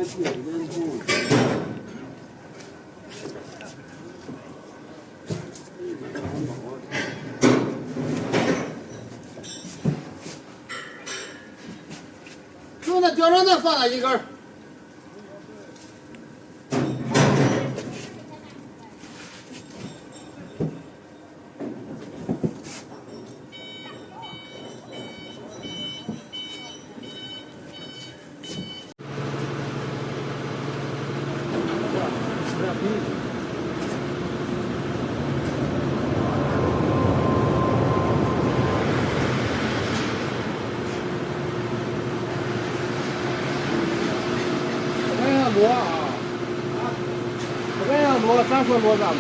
去人工。就那吊上那放了一根。螺啊，这样螺，咱说螺咋螺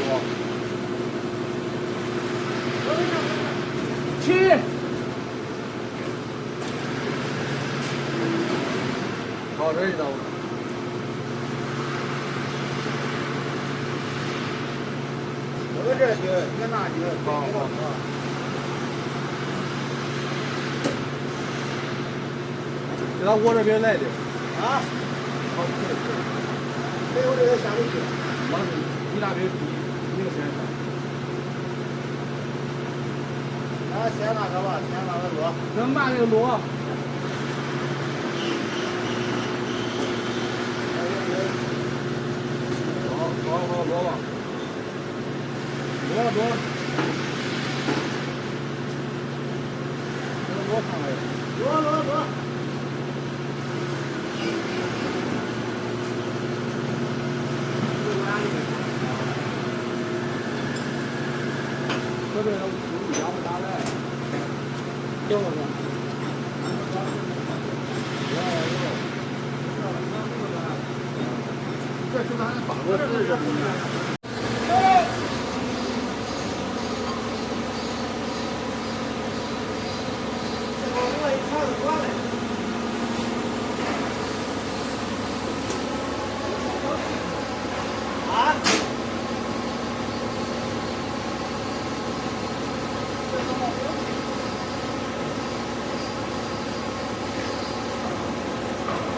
？7，好这一刀。我这就别拿去，好好好。给他我这边来的。啊。好，没有这个下不去。你那边明显。先那个吧，先那个螺。能把那个螺。好，螺吧。螺。这个螺上来。螺。这边压不大来，掉了吗？这是咱法国式的。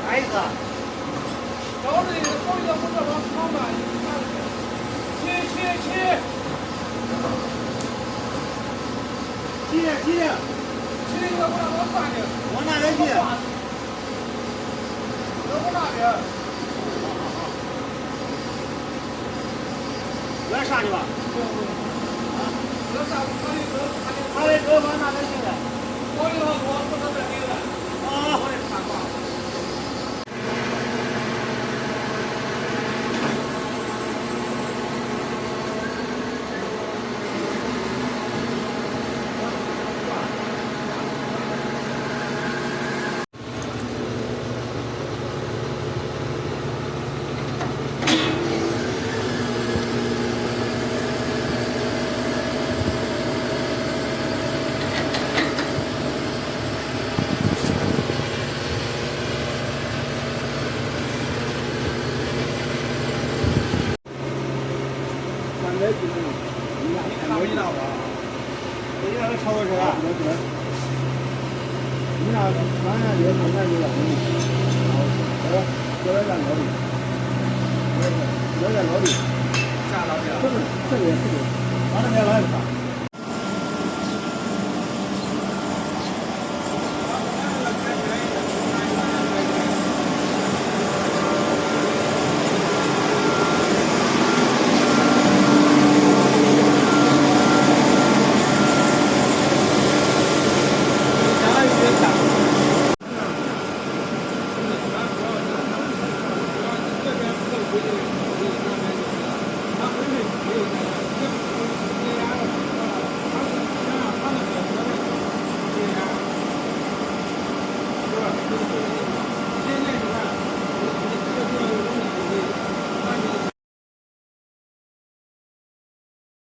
哪一个？找这个好一个不这往长吧，7。7个我让我换的。我那边去。我那边。俺上去吧。他的车往那边去的。我有好多，不能再给了。我得看吧。你那吧？你那个超过车啊？你那咱那就上咱就要这在老里，这在老里，下老里，这边，往那边来一趟。